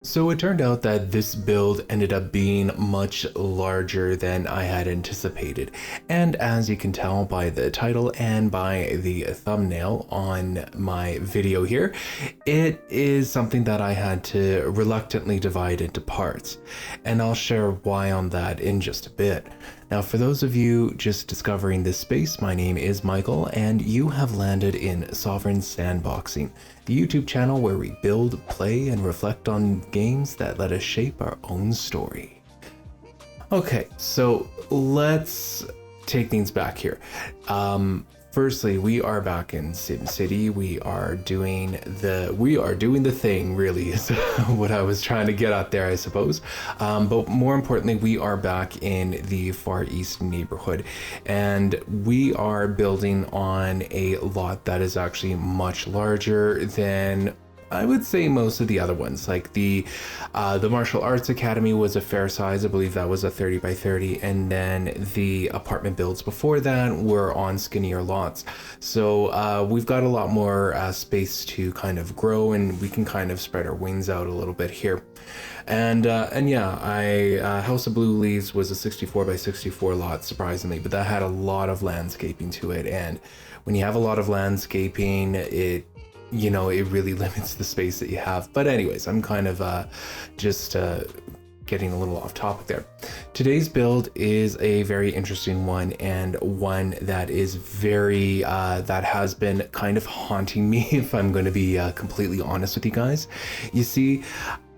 So it turned out that this build ended up being much larger than I had anticipated. And as you can tell by the title and by the thumbnail on my video here, it is something that I had to reluctantly divide into parts. And I'll share why on that in just a bit. Now, for those of you just discovering this space, my name is Michael, and you have landed in Sovereign Sandboxing, the YouTube channel where we build, play, and reflect on games that let us shape our own story. Okay, so let's take things back here. Firstly, we are back in SimCity. We are doing the thing, really, is what I was trying to get at there, I suppose. But more importantly, we are back in the Far East neighborhood, and we are building on a lot that is actually much larger than I would say most of the other ones. Like the Martial Arts Academy was a fair size. I believe that was a 30 by 30. And then the apartment builds before that were on skinnier lots. So we've got a lot more space to kind of grow, and we can kind of spread our wings out a little bit here. And yeah, House of Blue Leaves was a 64 by 64 lot, surprisingly, but that had a lot of landscaping to it. And when you have a lot of landscaping, it really limits the space that you have. But anyways, I'm kind of just getting a little off topic there. Today's build is a very interesting one, and one that is very, that has been kind of haunting me, if I'm going to be completely honest with you guys. You see,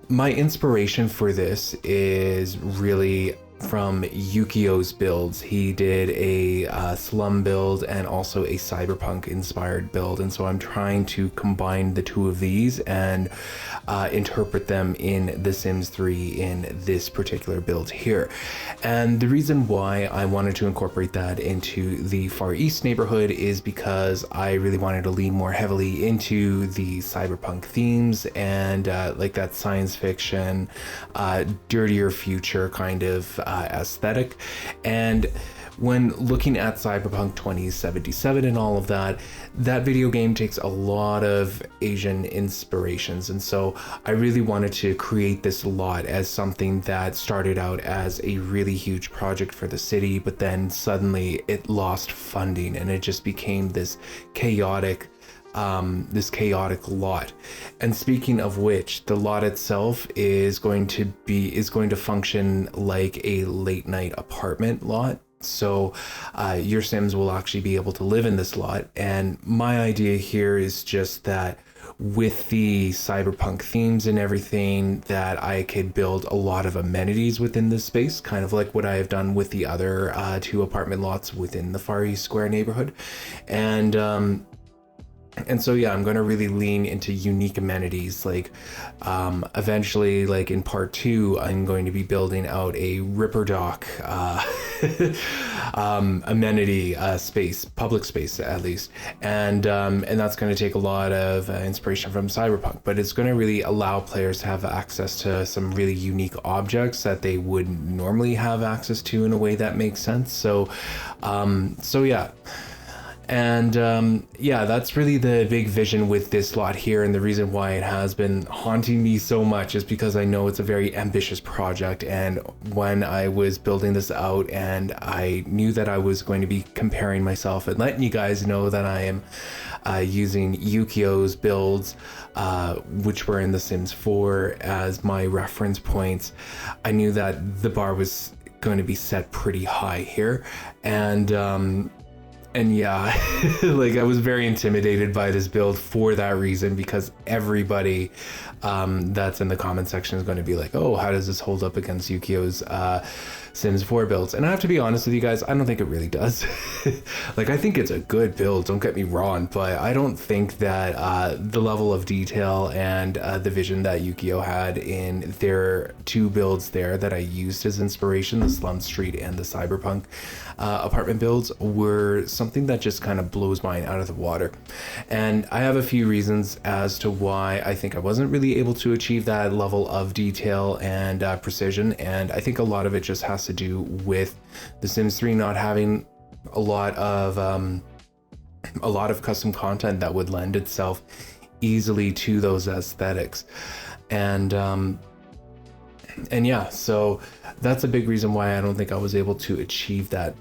my inspiration for this is really from Yukio's builds. He did a slum build and also a cyberpunk inspired build, and so I'm trying to combine the two of these and interpret them in The Sims 3 in this particular build here. And the reason why I wanted to incorporate that into the Far East neighborhood is because I really wanted to lean more heavily into the cyberpunk themes and like that science fiction, dirtier future kind of aesthetic. And when looking at Cyberpunk 2077 and all of that, that video game takes a lot of Asian inspirations. And so I really wanted to create this lot as something that started out as a really huge project for the city, but then suddenly it lost funding and it just became this chaotic lot. And speaking of which, the lot itself is going to function like a late night apartment lot. So your Sims will actually be able to live in this lot. And my idea here is just that with the cyberpunk themes and everything, that I could build a lot of amenities within this space, kind of like what I have done with the other two apartment lots within the Far East Square neighborhood. And so yeah, I'm going to really lean into unique amenities. Like eventually, like in part 2, I'm going to be building out a Ripper Dock amenity space, public space at least, and that's going to take a lot of inspiration from Cyberpunk, but it's going to really allow players to have access to some really unique objects that they wouldn't normally have access to in a way that makes sense. So yeah. And yeah, that's really the big vision with this lot here, and the reason why it has been haunting me so much is because I know it's a very ambitious project. And when I was building this out and I knew that I was going to be comparing myself and letting you guys know that I am using Yukio's builds, which were in The Sims 4 as my reference points, I knew that the bar was going to be set pretty high here. And yeah, like I was very intimidated by this build for that reason, because everybody that's in the comment section is going to be like, oh, how does this hold up against Yukio's Sims 4 builds? And I have to be honest with you guys, I don't think it really does. Like, I think it's a good build, don't get me wrong, but I don't think that the level of detail and the vision that Yukio had in their two builds there that I used as inspiration, the Slum Street and the Cyberpunk apartment builds, were something that just kind of blows mine out of the water. And I have a few reasons as to why I think I wasn't really able to achieve that level of detail and precision, and I think a lot of it just has to do with The Sims 3 not having a lot of custom content that would lend itself easily to those aesthetics. And And yeah, so that's a big reason why I don't think I was able to achieve that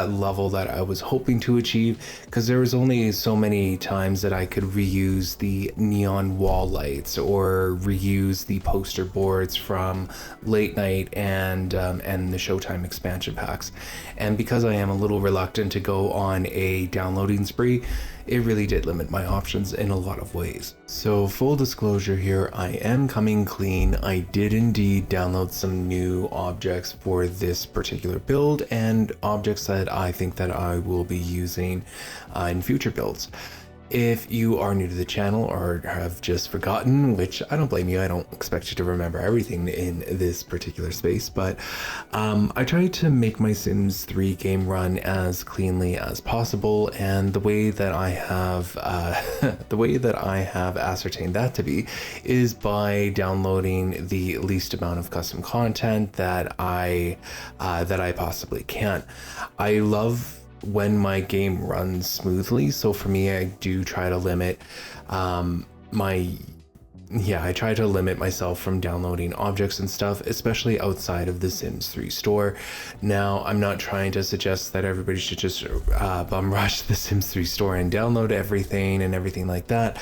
level that I was hoping to achieve, because there was only so many times that I could reuse the neon wall lights or reuse the poster boards from Late Night and the Showtime expansion packs. And because I am a little reluctant to go on a downloading spree, it really did limit my options in a lot of ways. So full disclosure here, I am coming clean. I did indeed download some new objects for this particular build and objects that I think that I will be using in future builds. If you are new to the channel or have just forgotten, which I don't blame you, I don't expect you to remember everything in this particular space, but I tried to make my Sims 3 game run as cleanly as possible, and the way that I have ascertained that to be is by downloading the least amount of custom content that I possibly can. I love when my game runs smoothly, so for me, I do try to limit I try to limit myself from downloading objects and stuff, especially outside of the Sims 3 store. Now, I'm not trying to suggest that everybody should just bum rush the Sims 3 store and download everything like that.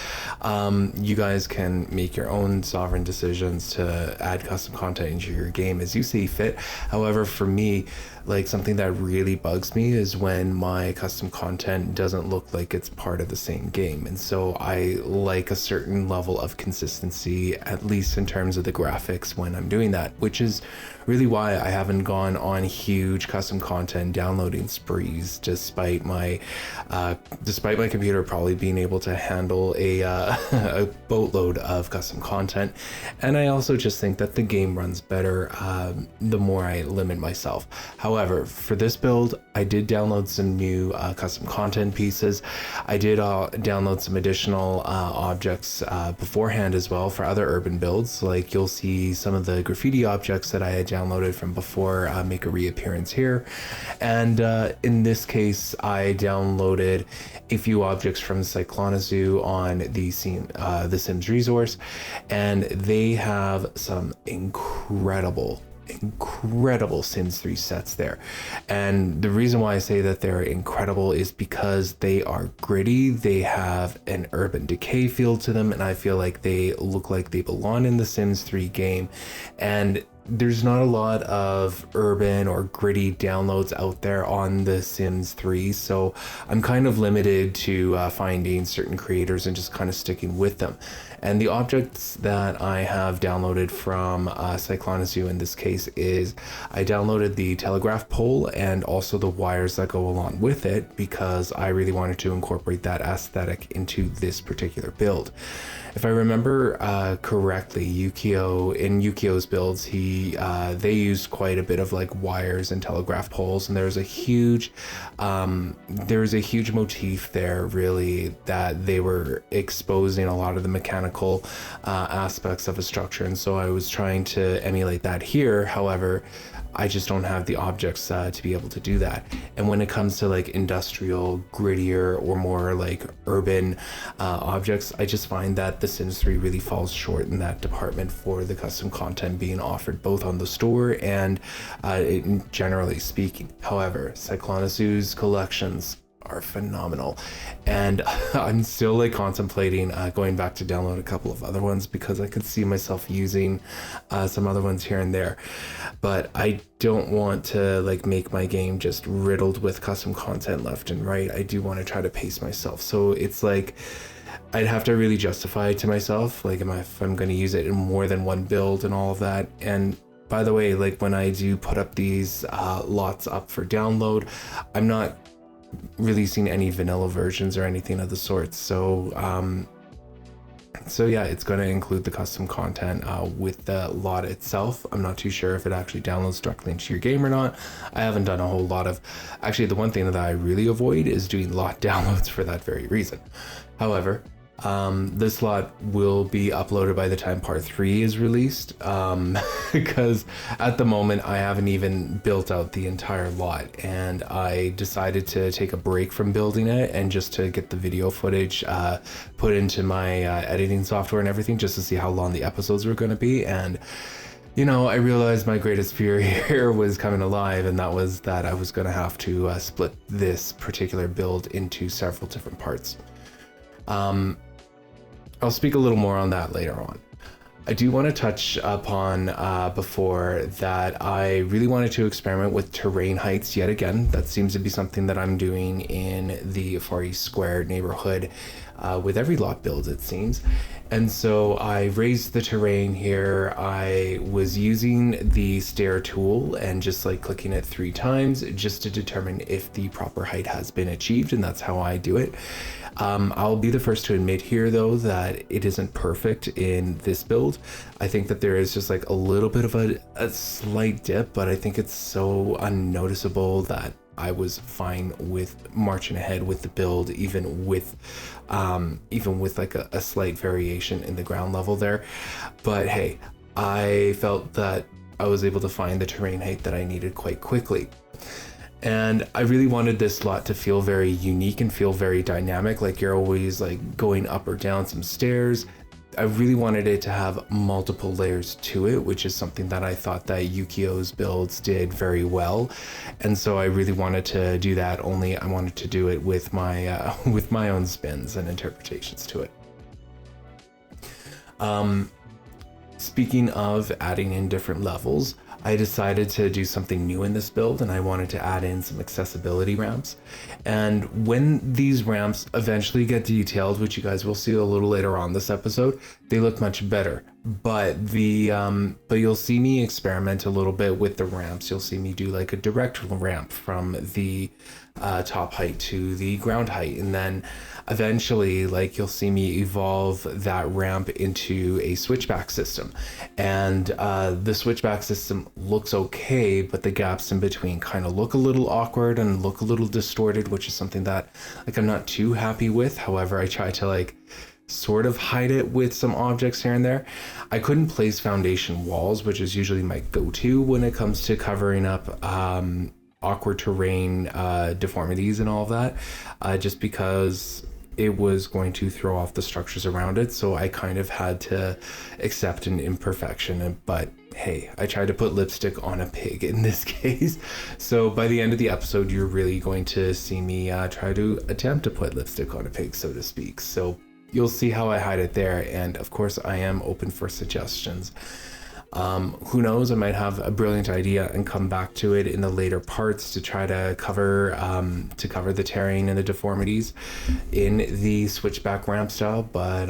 You guys can make your own sovereign decisions to add custom content into your game as you see fit. However, for me, like, something that really bugs me is when my custom content doesn't look like it's part of the same game. And so I like a certain level of consistency, at least in terms of the graphics when I'm doing that, which is really why I haven't gone on huge custom content downloading sprees, despite my computer probably being able to handle a boatload of custom content. And I also just think that the game runs better the more I limit myself. However, for this build, I did download some new custom content pieces. I did download some additional objects beforehand as well for other urban builds. Like, you'll see some of the graffiti objects that I had downloaded from before make a reappearance here. And in this case, I downloaded a few objects from Cyclonazoo on the Sims resource, and they have some incredible Sims 3 sets there. And the reason why I say that they're incredible is because they are gritty, they have an urban decay feel to them, and I feel like they look like they belong in the Sims 3 game. And there's not a lot of urban or gritty downloads out there on the Sims 3, so I'm kind of limited to finding certain creators and just kind of sticking with them. And the objects that I have downloaded from Cyclonazoo in this case is I downloaded the telegraph pole and also the wires that go along with it, because I really wanted to incorporate that aesthetic into this particular build. If I remember correctly, Yukio's builds, they used quite a bit of like wires and telegraph poles, and there's a huge motif there, really, that they were exposing a lot of the mechanical aspects of a structure, and so I was trying to emulate that here. However, I just don't have the objects to be able to do that. And when it comes to like industrial, grittier, or more like urban objects, I just find that The Sims 3 really falls short in that department for the custom content being offered both on the store and generally speaking. However, Cyclonazoo's collections are phenomenal, and I'm still like contemplating going back to download a couple of other ones, because I could see myself using some other ones here and there, but I don't want to like make my game just riddled with custom content left and right. I do want to try to pace myself, so it's like I'd have to really justify it to myself, like if I'm going to use it in more than one build and all of that. And by the way, like when I do put up these lots up for download, I'm not releasing any vanilla versions or anything of the sort, so yeah, it's going to include the custom content with the lot itself. I'm not too sure if it actually downloads directly into your game or not. I haven't done a whole lot of, actually the one thing that I really avoid is doing lot downloads for that very reason. However, This lot will be uploaded by the time part 3 is released, because at the moment I haven't even built out the entire lot, and I decided to take a break from building it and just to get the video footage put into my editing software and everything, just to see how long the episodes were going to be. And you know, I realized my greatest fear here was coming alive, and that was that I was going to have to split this particular build into several different parts. I'll speak a little more on that later on. I do want to touch upon before that I really wanted to experiment with terrain heights yet again. That seems to be something that I'm doing in the Far East Square neighborhood with every lot build, it seems. And so I raised the terrain here. I was using the stair tool and just like clicking it 3 times just to determine if the proper height has been achieved, and that's how I do it. I'll be the first to admit here though that it isn't perfect in this build. I think that there is just like a little bit of a slight dip, but I think it's so unnoticeable that I was fine with marching ahead with the build, even with like a slight variation in the ground level there. But hey, I felt that I was able to find the terrain height that I needed quite quickly. And I really wanted this lot to feel very unique and feel very dynamic, like you're always like going up or down some stairs. I really wanted it to have multiple layers to it, which is something that I thought that Yukio's builds did very well. And so I really wanted to do that, only I wanted to do it with my own spins and interpretations to it. Speaking of adding in different levels, I decided to do something new in this build, and I wanted to add in some accessibility ramps. And when these ramps eventually get detailed, which you guys will see a little later on this episode, they look much better. But you'll see me experiment a little bit with the ramps. You'll see me do like a direct ramp from the top height to the ground height, and then eventually like you'll see me evolve that ramp into a switchback system. And the switchback system looks okay, but the gaps in between kind of look a little awkward and look a little distorted, which is something that like I'm not too happy with. However, I try to like sort of hide it with some objects here and there. I couldn't place foundation walls, which is usually my go-to when it comes to covering up awkward terrain deformities and all of that, just because it was going to throw off the structures around it. So I kind of had to accept an imperfection. But hey, I tried to put lipstick on a pig in this case. So by the end of the episode, you're really going to see me try to attempt to put lipstick on a pig, so to speak. So you'll see how I hide it there. And of course, I am open for suggestions. Who knows, I might have a brilliant idea and come back to it in the later parts to try to cover the terrain and the deformities in the switchback ramp style. But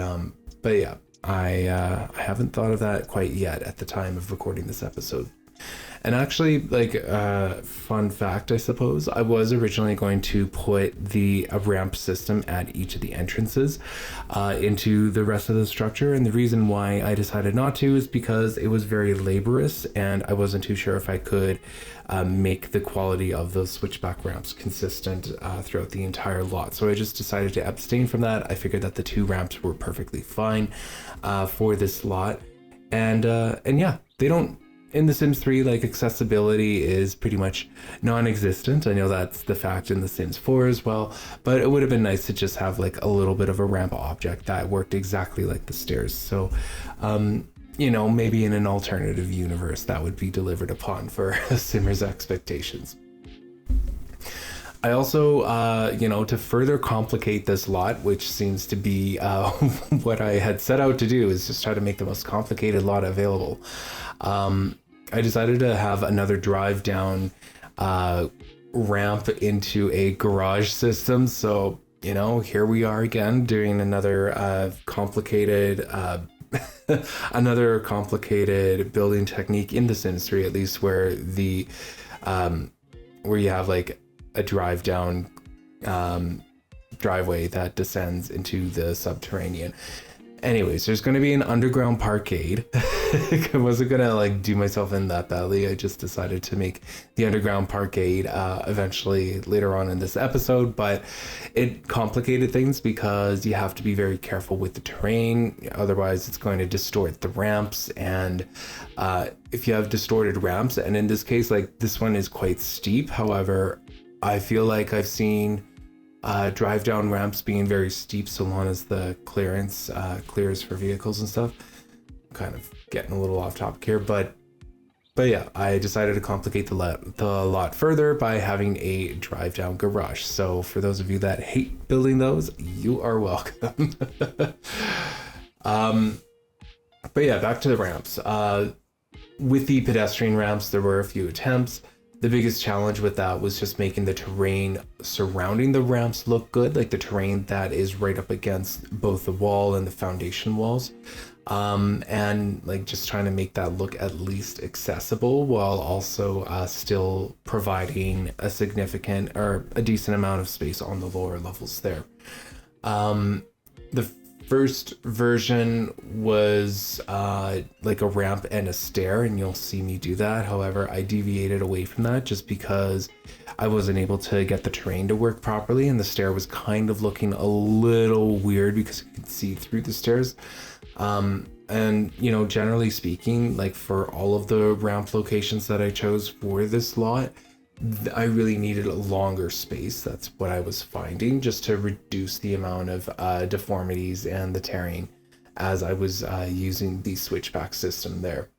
yeah, I haven't thought of that quite yet at the time of recording this episode. And actually, like, fun fact, I suppose, I was originally going to put a ramp system at each of the entrances into the rest of the structure. And the reason why I decided not to is because it was very laborious, and I wasn't too sure if I could make the quality of those switchback ramps consistent throughout the entire lot. So I just decided to abstain from that. I figured that the 2 ramps were perfectly fine for this lot. And yeah, they don't... In The Sims 3, like, accessibility is pretty much non-existent. I know that's the fact in The Sims 4 as well, but it would have been nice to just have like a little bit of a ramp object that worked exactly like the stairs. So, you know, maybe in an alternative universe that would be delivered upon for a Simmer's expectations. I also, you know, to further complicate this lot, which seems to be what I had set out to do, is just try to make the most complicated lot available. I decided to have another drive down ramp into a garage system. So, you know, here we are again doing another complicated building technique in The Sims 3, at least, where you have like a drive down driveway that descends into the subterranean. Anyways, there's going to be an underground parkade. I wasn't going to like do myself in that badly. I just decided to make the underground parkade eventually later on in this episode, but it complicated things because you have to be very careful with the terrain. Otherwise, it's going to distort the ramps. And if you have distorted ramps, and in this case, like this one is quite steep. However, I feel like I've seen drive down ramps being very steep so long as the clearance clears for vehicles and stuff. I'm kind of getting a little off topic here, but yeah, I decided to complicate the lot further by having a drive down garage. So for those of you that hate building those, you are welcome. But yeah, back to the ramps. With the pedestrian ramps, there were a few attempts. The biggest challenge with that was just making the terrain surrounding the ramps look good, like the terrain that is right up against both the wall and the foundation walls. And like just trying to make that look at least accessible while also still providing a significant or a decent amount of space on the lower levels there. The first version was like a ramp and a stair, and you'll see me do that. However, I deviated away from that just because I wasn't able to get the terrain to work properly, and the stair was kind of looking a little weird because you could see through the stairs. And you know, generally speaking, like for all of the ramp locations that I chose for this lot, I really needed a longer space. That's what I was finding, just to reduce the amount of deformities and the tearing as I was using the switchback system there.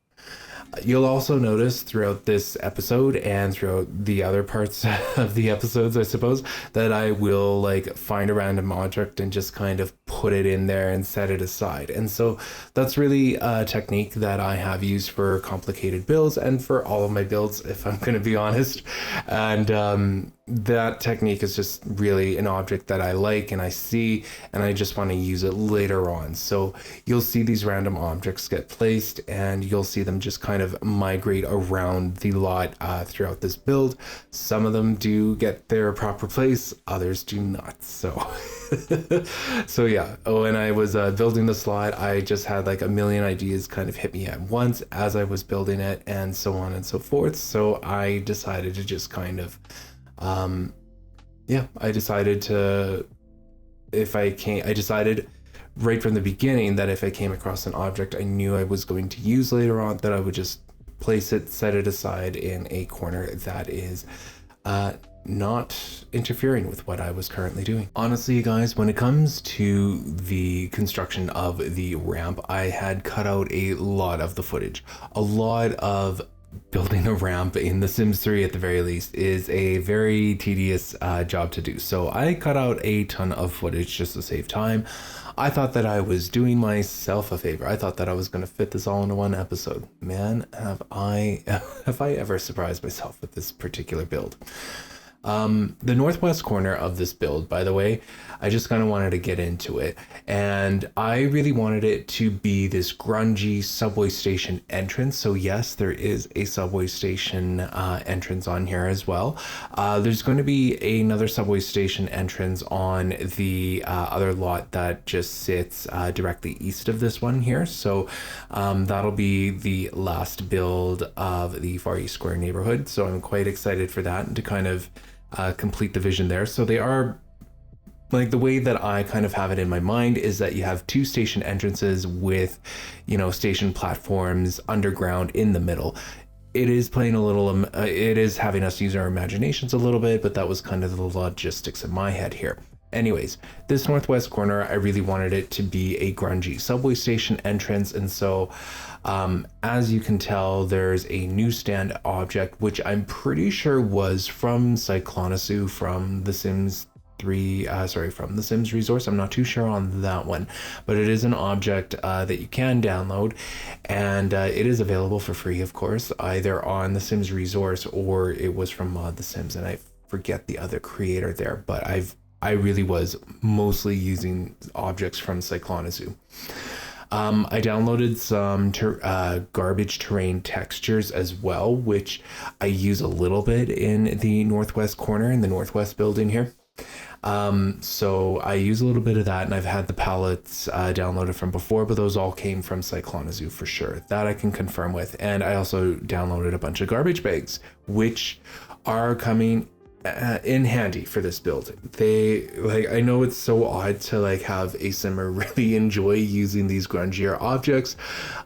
You'll also notice throughout this episode and throughout the other parts of the episodes, I suppose, that I will like find a random object and just kind of put it in there and set it aside. And so that's really a technique that I have used for complicated builds and for all of my builds, if I'm going to be honest. And that technique is just really an object that I like and I see, and I just want to use it later on. So you'll see these random objects get placed and you'll see them just kind of migrate around the lot throughout this build. Some of them do get their proper place, others do not. So so yeah, when I was building the slot, I just had like a million ideas kind of hit me at once as I was building it, and so on and so forth. So I decided to just kind of I decided right from the beginning that if I came across an object I knew I was going to use later on, that I would just place it, set it aside in a corner that is not interfering with what I was currently doing. Honestly, you guys, when it comes to the construction of the ramp, I had cut out a lot of the footage. A lot of building a ramp in The Sims 3 at the very least is a very tedious job to do. So I cut out a ton of footage just to save time. I thought that I was doing myself a favor. I thought that I was going to fit this all into one episode. Man, have I ever surprised myself with this particular build. The northwest corner of this build, by the way, I just kind of wanted to get into it, and I really wanted it to be this grungy subway station entrance. So yes, there is a subway station entrance on here as well. There's going to be another subway station entrance on the other lot that just sits directly east of this one here. So that'll be the last build of the Far East Square neighborhood. So I'm quite excited for that and to kind of complete the vision there. So they are, like, the way that I kind of have it in my mind is that you have two station entrances with, you know, station platforms underground in the middle. It is playing a little, it is having us use our imaginations a little bit, but that was kind of the logistics in my head here. Anyways, this northwest corner, I really wanted it to be a grungy subway station entrance, and so as you can tell, there's a newsstand object, which I'm pretty sure was from Cyclonasu from The Sims 3, from The Sims Resource. I'm not too sure on that one, but it is an object that you can download, and it is available for free, of course, either on The Sims Resource or it was from Mod The Sims, and I forget the other creator there, but I really was mostly using objects from Cyclonasu. I downloaded some garbage terrain textures as well, which I use a little bit in the northwest corner, in the northwest building here. So I use a little bit of that, and I've had the palettes downloaded from before, but those all came from Cyclonazoo for sure. That I can confirm with. And I also downloaded a bunch of garbage bags, which are coming in handy for this build. They like, I know it's so odd to like have a simmer really enjoy using these grungier objects,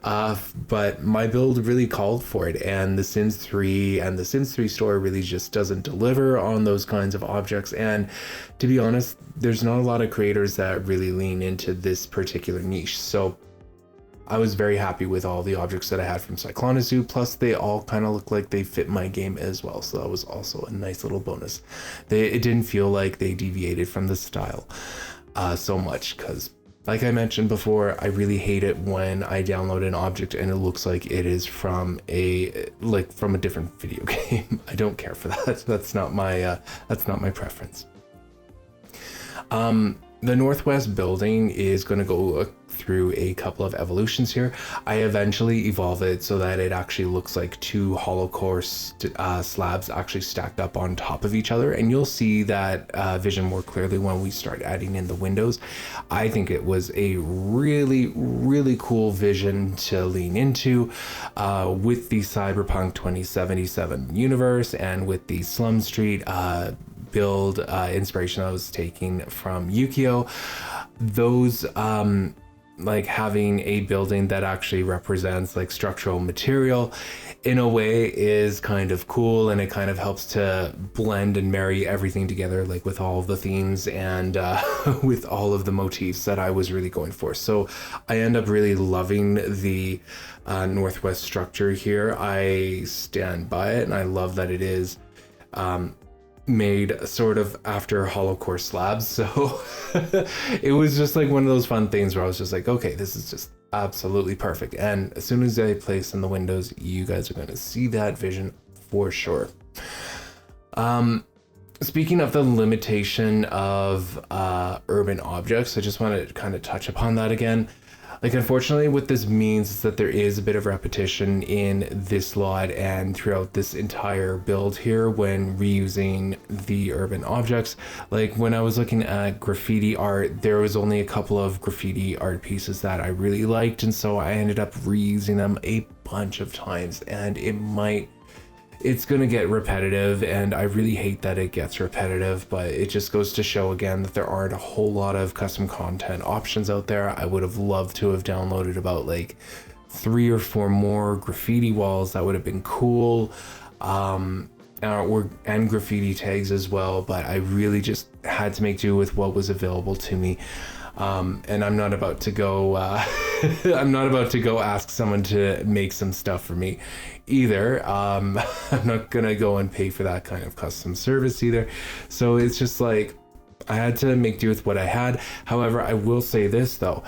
but my build really called for it, and the Sims 3 and the Sims 3 store really just doesn't deliver on those kinds of objects. And to be honest, there's not a lot of creators that really lean into this particular niche. So I was very happy with all the objects that I had from Cyclonazoo, plus they all kind of look like they fit my game as well, so that was also a nice little bonus. It didn't feel like they deviated from the style so much, because like I mentioned before, I really hate it when I download an object and it looks like it is from a different video game. I don't care for that. That's not my preference. The Northwest building is going to go through a couple of evolutions here. I eventually evolve it so that it actually looks like two hollow core slabs actually stacked up on top of each other, and you'll see that vision more clearly when we start adding in the windows. I think it was a really, really cool vision to lean into with the Cyberpunk 2077 universe, and with the Slum Street build inspiration I was taking from Yukio. Those like having a building that actually represents like structural material in a way is kind of cool, and it kind of helps to blend and marry everything together, like with all of the themes and with all of the motifs that I was really going for. So I end up really loving the Northwest structure here. I stand by it, and I love that it is made sort of after hollow core slabs. So it was just like one of those fun things where I was just like, okay, this is just absolutely perfect. And as soon as I place in the windows, you guys are going to see that vision for sure. Speaking of the limitation of urban objects, I just want to kind of touch upon that again. Like, unfortunately, what this means is that there is a bit of repetition in this lot and throughout this entire build here when reusing the urban objects. Like, when I was looking at graffiti art, there was only a couple of graffiti art pieces that I really liked, and so I ended up reusing them a bunch of times, and it's gonna get repetitive, and I really hate that it gets repetitive, but it just goes to show again that there aren't a whole lot of custom content options out there. I would have loved to have downloaded about like 3 or 4 more graffiti walls. That would have been cool. And graffiti tags as well, but I really just had to make do with what was available to me. And I'm not about to go ask someone to make some stuff for me either. I'm not gonna go and pay for that kind of custom service either. So it's just like, I had to make do with what I had. However, I will say this though,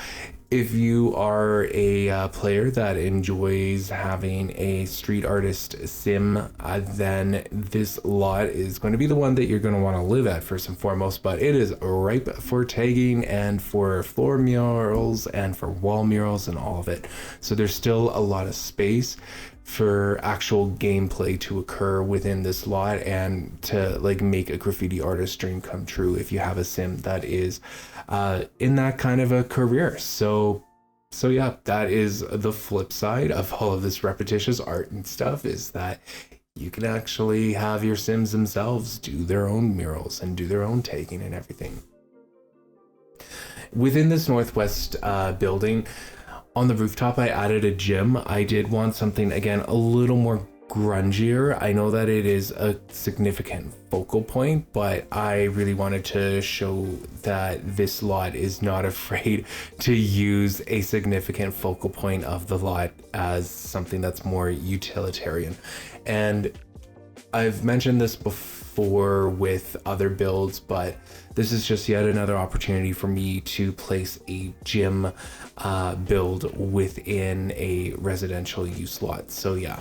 if you are a player that enjoys having a street artist sim, then this lot is going to be the one that you're going to want to live at first and foremost. But it is ripe for tagging and for floor murals and for wall murals and all of it. So there's still a lot of space for actual gameplay to occur within this lot, and to like make a graffiti artist dream come true if you have a sim that is in that kind of a career. So yeah, that is the flip side of all of this repetitious art and stuff, is that you can actually have your sims themselves do their own murals and do their own tagging and everything. Within this Northwest building, on the rooftop, I added a gym. I did want something, again, a little more grungier. I know that it is a significant focal point, but I really wanted to show that this lot is not afraid to use a significant focal point of the lot as something that's more utilitarian. And I've mentioned this before with other builds, but this is just yet another opportunity for me to place a gym build within a residential use lot. So yeah,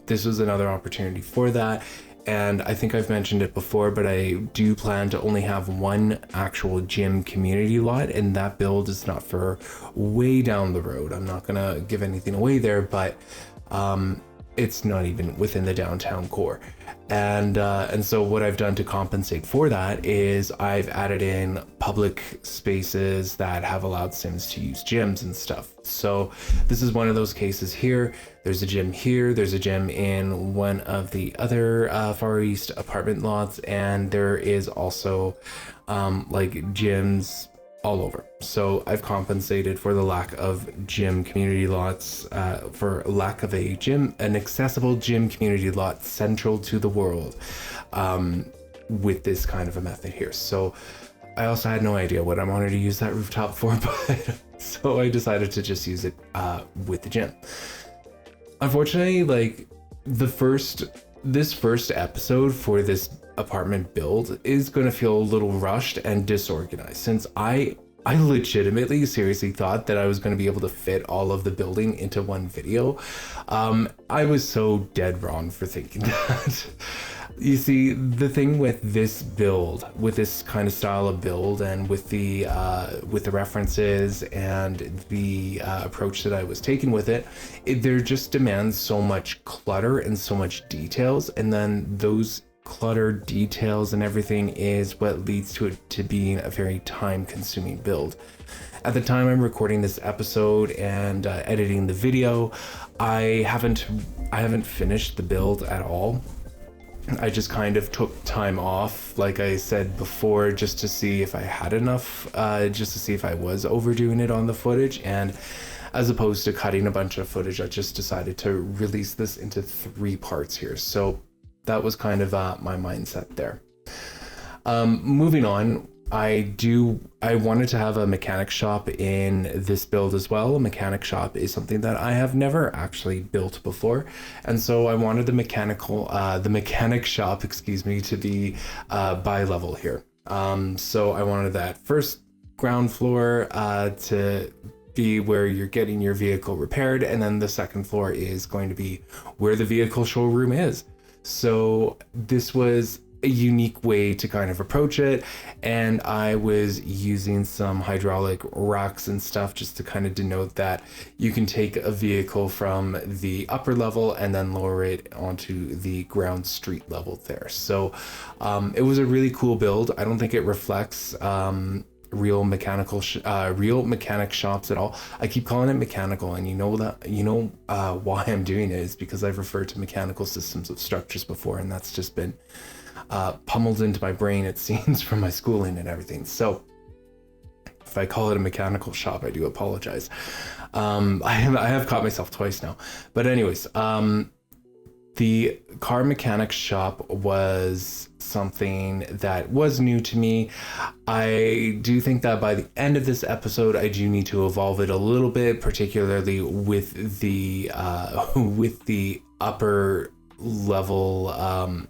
this was another opportunity for that. And I think I've mentioned it before, but I do plan to only have one actual gym community lot, and that build is not for way down the road. I'm not gonna give anything away there, but it's not even within the downtown core. And so what I've done to compensate for that is I've added in public spaces that have allowed Sims to use gyms and stuff. So this is one of those cases here. There's a gym here, there's a gym in one of the other Far East apartment lots, and there is also like gyms all over. So I've compensated for the lack of gym community lots, for lack of an accessible gym community lot central to the world, with this kind of a method here. So I also had no idea what I wanted to use that rooftop for, but so I decided to just use it with the gym. Unfortunately, like this first episode for this apartment build is going to feel a little rushed and disorganized, since I legitimately seriously thought that I was going to be able to fit all of the building into one video. I was so dead wrong for thinking that. You see, the thing with this build, with this kind of style of build, and with the references and the approach that I was taking with it, there just demands so much clutter and so much details, and then those cluttered details and everything is what leads to it to being a very time-consuming build. At the time I'm recording this episode and editing the video, I haven't finished the build at all. I just kind of took time off, like I said before, just to see if I had enough, just to see if I was overdoing it on the footage. And as opposed to cutting a bunch of footage, I just decided to release this into 3 parts here. So that was kind of my mindset there. Moving on, I wanted to have a mechanic shop in this build as well. A mechanic shop is something that I have never actually built before, and so I wanted the mechanic shop, excuse me, to be bi-level here. So I wanted that first ground floor to be where you're getting your vehicle repaired, and then the second floor is going to be where the vehicle showroom is. So this was a unique way to kind of approach it, and I was using some hydraulic racks and stuff just to kind of denote that you can take a vehicle from the upper level and then lower it onto the ground street level there. So it was a really cool build. I don't think it reflects real mechanic shops at all. I keep calling it mechanical, and why I'm doing it is because I've referred to mechanical systems of structures before, and that's just been pummeled into my brain, it seems, from my schooling and everything. So if I call it a mechanical shop, I do apologize. I have caught myself twice now, but anyways, the car mechanic shop was something that was new to me. I do think that by the end of this episode, I do need to evolve it a little bit, particularly with the upper level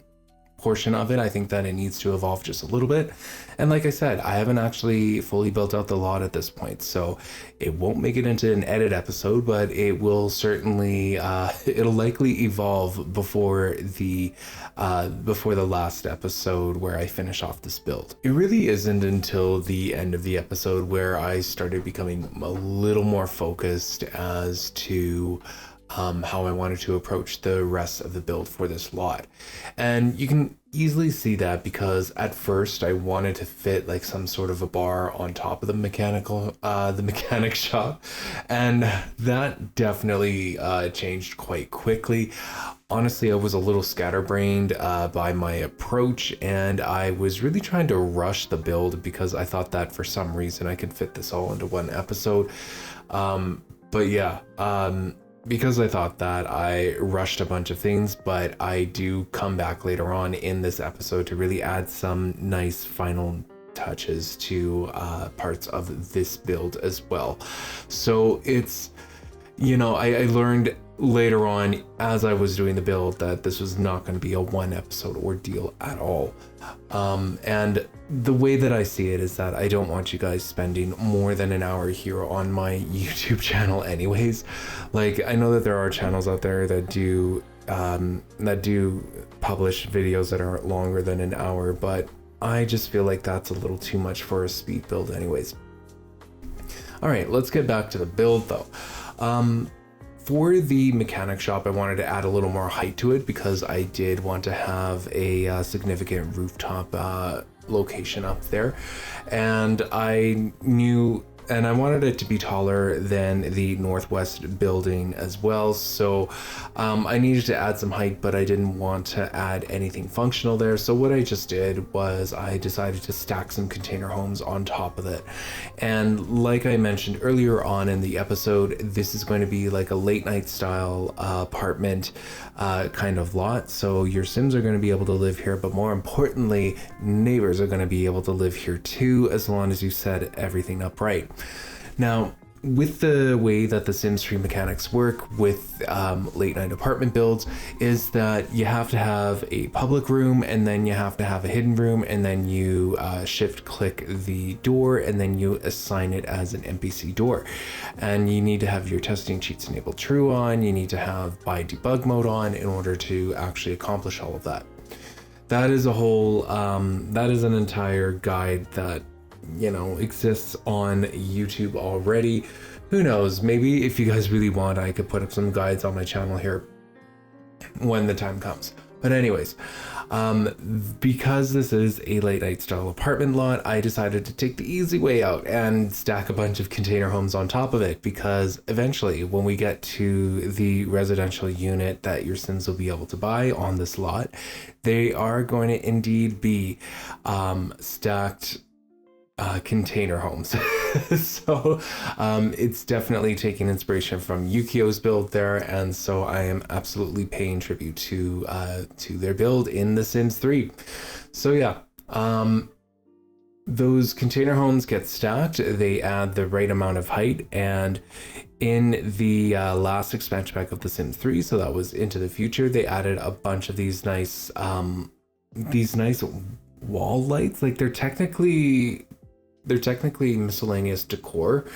portion of it. I think that it needs to evolve just a little bit. And like I said, I haven't actually fully built out the lot at this point, so it won't make it into an edit episode, but it will certainly it'll likely evolve before the last episode where I finish off this build. It really isn't until the end of the episode where I started becoming a little more focused as to how I wanted to approach the rest of the build for this lot. And you can easily see that because at first I wanted to fit like some sort of a bar on top of the mechanic shop, and that definitely changed quite quickly. Honestly, I was a little scatterbrained by my approach, and I was really trying to rush the build because I thought that for some reason I could fit this all into one episode. But yeah, because I thought that, I rushed a bunch of things, but I do come back later on in this episode to really add some nice final touches to parts of this build as well. So it's, I learned later on as I was doing the build that this was not going to be a one episode ordeal at all. And the way that I see it is that I don't want you guys spending more than an hour here on my YouTube channel anyways. Like, I know that there are channels out there that do publish videos that are longer than an hour, but I just feel like that's a little too much for a speed build anyways. All right, let's get back to the build though. for the mechanic shop, I wanted to add a little more height to it because I did want to have a significant rooftop location up there, and I wanted it to be taller than the northwest building as well. So I needed to add some height, but I didn't want to add anything functional there. So what I just did was I decided to stack some container homes on top of it. And like I mentioned earlier on in the episode, this is going to be like a late night style apartment kind of lot. So your Sims are going to be able to live here, but more importantly, neighbors are going to be able to live here too, as long as you set everything up right. Now, with the way that the Sims 3 mechanics work with late night apartment builds is that you have to have a public room, and then you have to have a hidden room, and then you shift click the door, and then you assign it as an NPC door. And you need to have your testing cheats enabled true on, you need to have by debug mode on in order to actually accomplish all of that. That is a whole, that is an entire guide that exists on YouTube already. Who knows, maybe if you guys really want, I could put up some guides on my channel here when the time comes. But anyways, because this is a late night style apartment lot, I decided to take the easy way out and stack a bunch of container homes on top of it, because eventually when we get to the residential unit that your Sims will be able to buy on this lot, they are going to indeed be stacked container homes. So it's definitely taking inspiration from Yukio's build there, and so I am absolutely paying tribute to their build in The Sims 3. So yeah, those container homes get stacked, they add the right amount of height, and in the last expansion pack of The Sims 3, so that was Into the Future, they added a bunch of these nice wall lights. Like they're technically miscellaneous decor,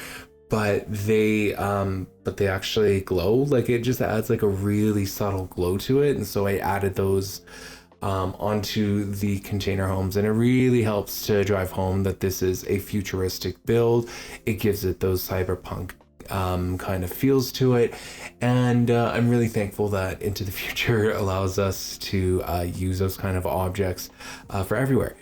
but they actually glow. Like it just adds like a really subtle glow to it, and so I added those onto the container homes, and it really helps to drive home that this is a futuristic build. It gives it those cyberpunk kind of feels to it, and I'm really thankful that Into the Future allows us to use those kind of objects for everywhere.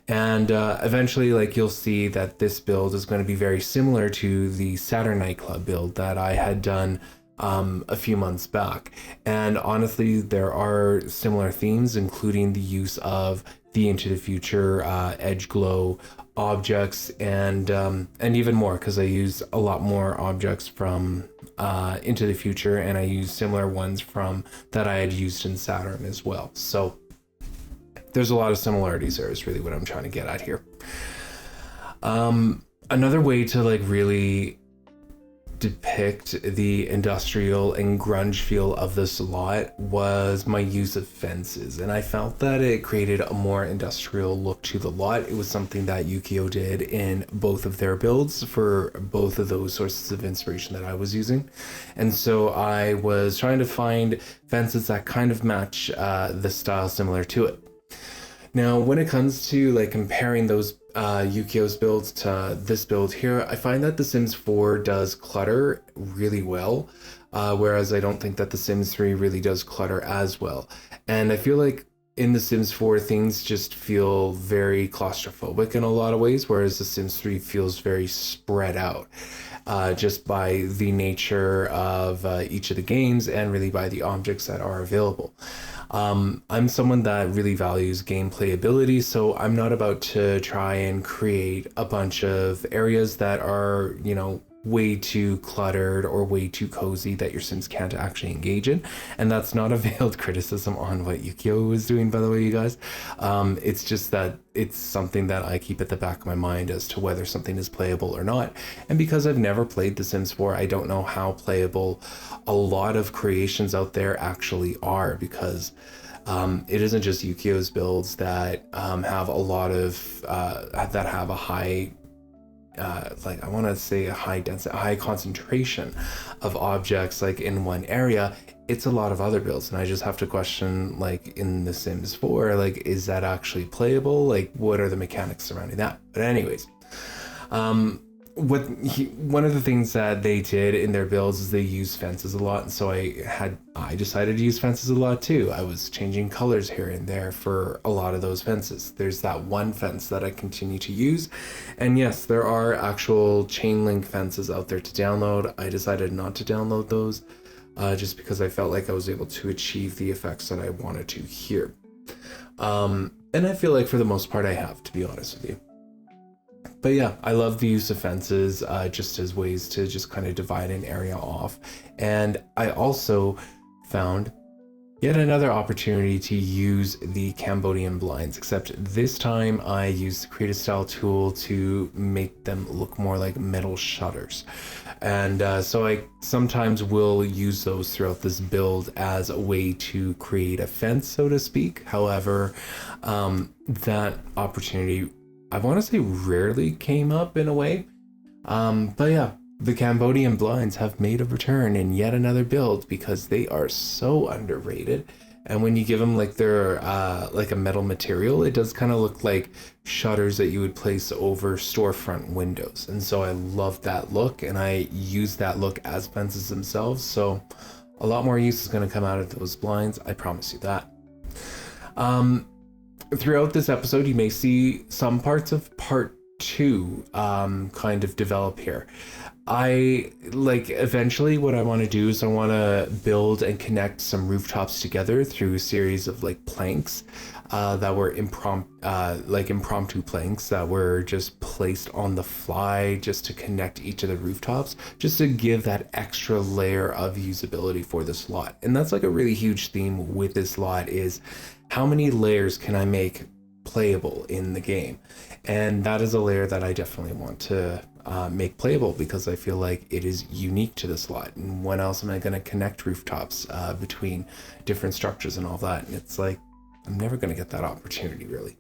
And eventually, like, you'll see that this build is going to be very similar to the Saturn nightclub build that I had done a few months back. And honestly, there are similar themes, including the use of the Into the Future edge glow objects, and even more, because I use a lot more objects from Into the Future, and I use similar ones from that I had used in Saturn as well. So there's a lot of similarities there is really what I'm trying to get at here. Another way to like really depict the industrial and grunge feel of this lot was my use of fences, and I felt that it created a more industrial look to the lot. It was something that Yukio did in both of their builds for both of those sources of inspiration that I was using, and so I was trying to find fences that kind of match the style similar to it. Now, when it comes to like comparing those Yukio's builds to this build here, I find that The Sims 4 does clutter really well, whereas I don't think that The Sims 3 really does clutter as well. And I feel like in The Sims 4, things just feel very claustrophobic in a lot of ways, whereas The Sims 3 feels very spread out, just by the nature of each of the games and really by the objects that are available. I'm someone that really values gameplay ability, so I'm not about to try and create a bunch of areas that are, way too cluttered or way too cozy that your Sims can't actually engage in. And that's not a veiled criticism on what Yukio was doing, by the way, you guys. It's just that it's something that I keep at the back of my mind as to whether something is playable or not. And because I've never played The Sims 4, I don't know how playable a lot of creations out there actually are, because it isn't just Yukio's builds that have a lot of that have a high I want to say a high density, a high concentration of objects like in one area. It's a lot of other builds, and I just have to question, like in The Sims 4, like, is that actually playable? Like, what are the mechanics surrounding that? But anyways, one of the things that they did in their builds is they used fences a lot, and so I decided to use fences a lot too. I was changing colors here and there for a lot of those fences. There's that one fence that I continue to use, and yes, there are actual chain link fences out there to download. I decided not to download those just because I felt like I was able to achieve the effects that I wanted to here. And I feel like for the most part I have, to be honest with you. But yeah, I love the use of fences just as ways to just kind of divide an area off. And I also found yet another opportunity to use the Cambodian blinds, except this time I used the Creative Style tool to make them look more like metal shutters. And so I sometimes will use those throughout this build as a way to create a fence, so to speak. However, that opportunity, I want to say, rarely came up in a way. But yeah, the Cambodian blinds have made a return in yet another build because they are so underrated. And when you give them like their like a metal material, it does kind of look like shutters that you would place over storefront windows. And so I love that look, and I use that look as fences themselves. So a lot more use is going to come out of those blinds, I promise you that. Throughout this episode, you may see some parts of part 2 kind of develop here. Eventually what I want to do is I want to build and connect some rooftops together through a series of like planks that were impromptu planks that were just placed on the fly just to connect each of the rooftops, just to give that extra layer of usability for this lot. And that's like a really huge theme with this lot, is how many layers can I make playable in the game? And that is a layer that I definitely want to make playable, because I feel like it is unique to this lot. And when else am I going to connect rooftops between different structures and all that? And it's like, I'm never going to get that opportunity, really.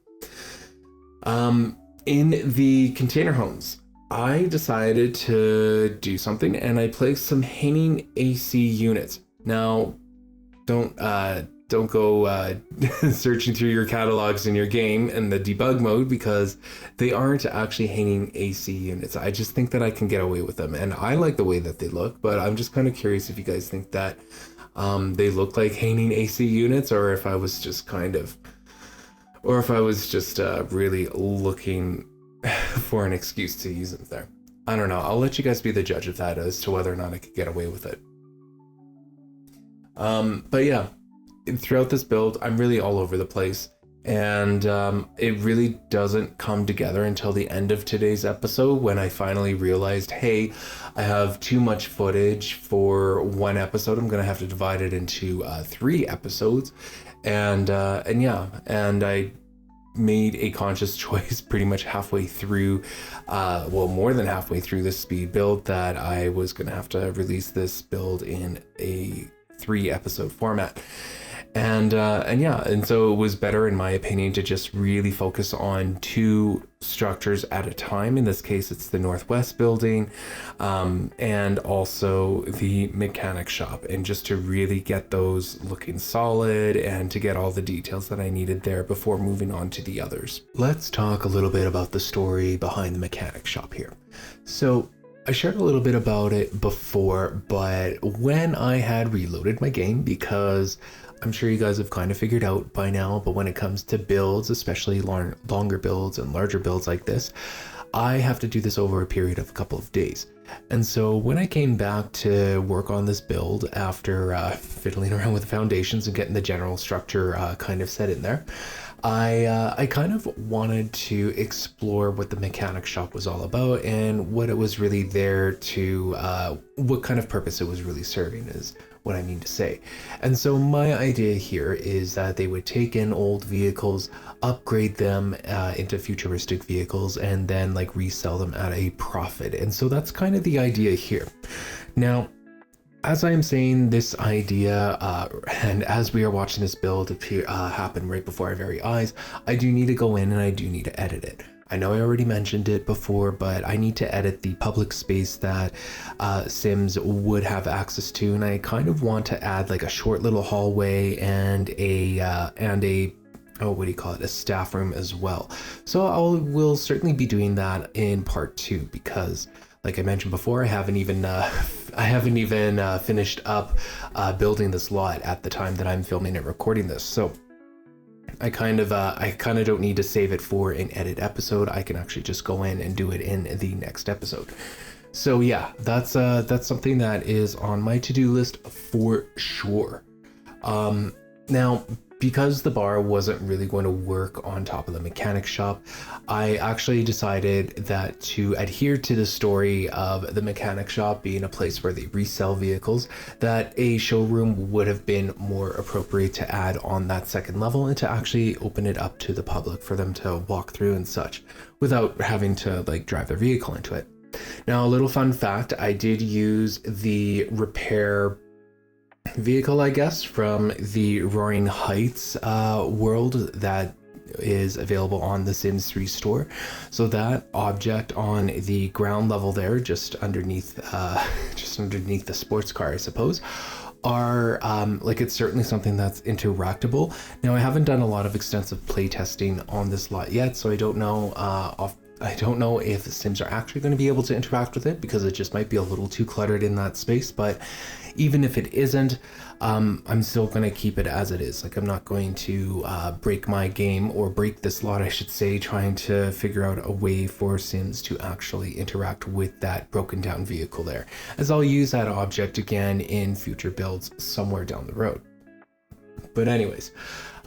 In the container homes, I decided to do something, and I placed some hanging AC units. Now, don't go searching through your catalogs in your game in the debug mode, because they aren't actually hanging AC units. I just think that I can get away with them, and I like the way that they look, but I'm just kind of curious if you guys think that they look like hanging AC units, or if I was just really looking for an excuse to use them there. I don't know. I'll let you guys be the judge of that as to whether or not I could get away with it. But yeah, throughout this build, I'm really all over the place, and it really doesn't come together until the end of today's episode, when I finally realized, hey, I have too much footage for one episode. I'm gonna have to divide it into 3 episodes, and I made a conscious choice pretty much halfway through, more than halfway through this speed build, that I was gonna have to release this build in a 3 episode format. And so it was better, in my opinion, to just really focus on 2 structures at a time. In this case, it's the Northwest building, and also the mechanic shop, and just to really get those looking solid and to get all the details that I needed there before moving on to the others. Let's talk a little bit about the story behind the mechanic shop here. So I shared a little bit about it before, but when I had reloaded my game, because I'm sure you guys have kind of figured out by now, but when it comes to builds, especially longer builds and larger builds like this, I have to do this over a period of a couple of days. And so when I came back to work on this build after fiddling around with the foundations and getting the general structure kind of set in there, I kind of wanted to explore what the mechanic shop was all about, and what it was really there to, what kind of purpose it was really serving, is what I mean to say. And so my idea here is that they would take in old vehicles, upgrade them into futuristic vehicles, and then like resell them at a profit. And so that's kind of the idea here. Now, as I am saying this idea, and as we are watching this build happen right before our very eyes, I do need to go in and I do need to edit it. I know I already mentioned it before, but I need to edit the public space that Sims would have access to, and I kind of want to add like a short little hallway and a what do you call it, a staff room as well. So will certainly be doing that in part 2, because like I mentioned before, I haven't even finished up building this lot at the time that I'm filming and recording this. So I kind of don't need to save it for an edit episode. I can actually just go in and do it in the next episode. So yeah, that's something that is on my to-do list for sure. Now, because the bar wasn't really going to work on top of the mechanic shop, I actually decided that to adhere to the story of the mechanic shop being a place where they resell vehicles, that a showroom would have been more appropriate to add on that second level and to actually open it up to the public for them to walk through and such without having to like drive their vehicle into it. Now, a little fun fact, I did use the repair vehicle, I guess, from the Roaring Heights world that is available on the Sims 3 store. So that object on the ground level there, just underneath the sports car, I suppose, are like, it's certainly something that's interactable. Now, I haven't done a lot of extensive playtesting on this lot yet, so I don't know if the Sims are actually going to be able to interact with it, because it just might be a little too cluttered in that space. But even if it isn't, I'm still going to keep it as it is. Like, I'm not going to break my game, or break this lot, I should say, trying to figure out a way for Sims to actually interact with that broken down vehicle there, as I'll use that object again in future builds somewhere down the road. But anyways,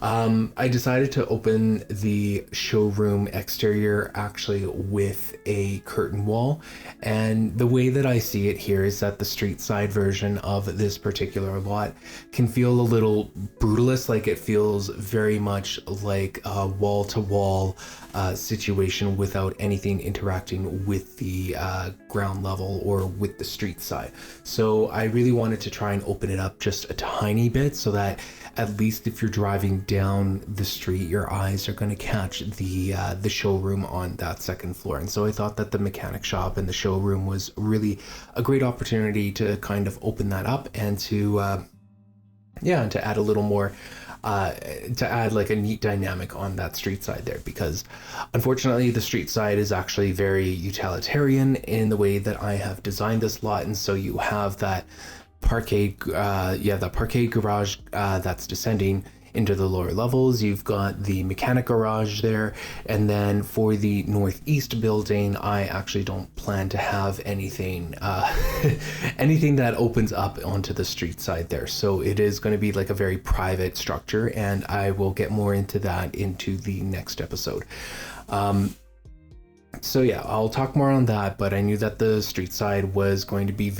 I decided to open the showroom exterior actually with a curtain wall, and the way that I see it here is that the street side version of this particular lot can feel a little brutalist. Like, it feels very much like a wall-to-wall situation without anything interacting with the ground level or with the street side. So I really wanted to try and open it up just a tiny bit, so that at least if you're driving down the street, your eyes are going to catch the showroom on that second floor. And so I thought that the mechanic shop and the showroom was really a great opportunity to kind of open that up, and to add a little more, to add like a neat dynamic on that street side there, because unfortunately the street side is actually very utilitarian in the way that I have designed this lot. And so you have that parkade garage that's descending into the lower levels. You've got the mechanic garage there, and then for the northeast building, I actually don't plan to have anything anything that opens up onto the street side there. So it is going to be like a very private structure, and I will get more into that into the next episode. So yeah, I'll talk more on that, but I knew that the street side was going to be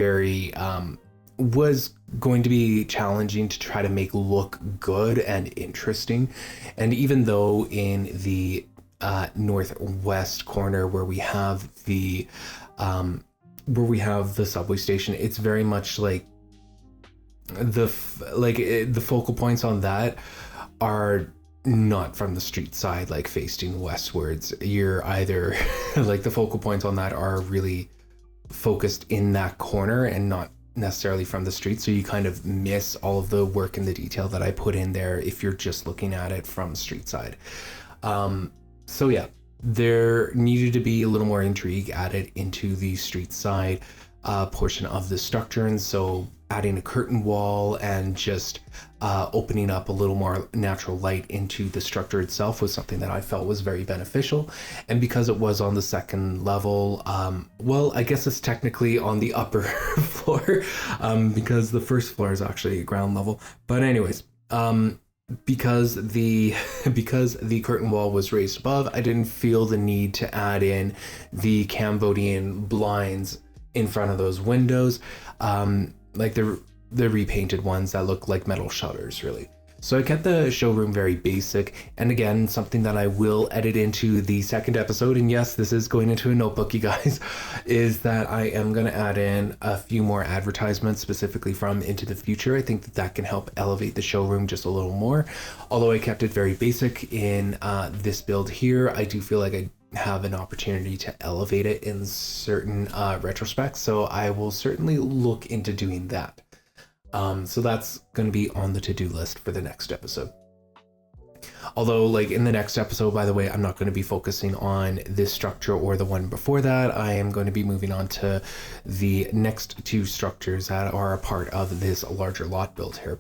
challenging to try to make look good and interesting. And even though in the northwest corner where we have the subway station, it's very much like the focal points on that are not from the street side, like facing westwards. You're either like, the focal points on that are really focused in that corner and not necessarily from the street, so you kind of miss all of the work and the detail that I put in there if you're just looking at it from street side. So yeah, there needed to be a little more intrigue added into the street side portion of the structure, and so adding a curtain wall and just opening up a little more natural light into the structure itself was something that I felt was very beneficial. And because it was on the second level, well, I guess it's technically on the upper floor, because the first floor is actually ground level. But anyways, because the curtain wall was raised above, I didn't feel the need to add in the Cambodian blinds in front of those windows, like the repainted ones that look like metal shutters, really. So I kept the showroom very basic, and again, something that I will edit into the second episode, and yes, this is going into a notebook, you guys, is that I am going to add in a few more advertisements specifically from Into the Future. I think that can help elevate the showroom just a little more. Although I kept it very basic in this build here, I do feel like I have an opportunity to elevate it in certain retrospects, so I will certainly look into doing that. So that's going to be on the to-do list for the next episode. Although, like, in the next episode, by the way, I'm not going to be focusing on this structure or the one before that. I am going to be moving on to the next two structures that are a part of this larger lot build here.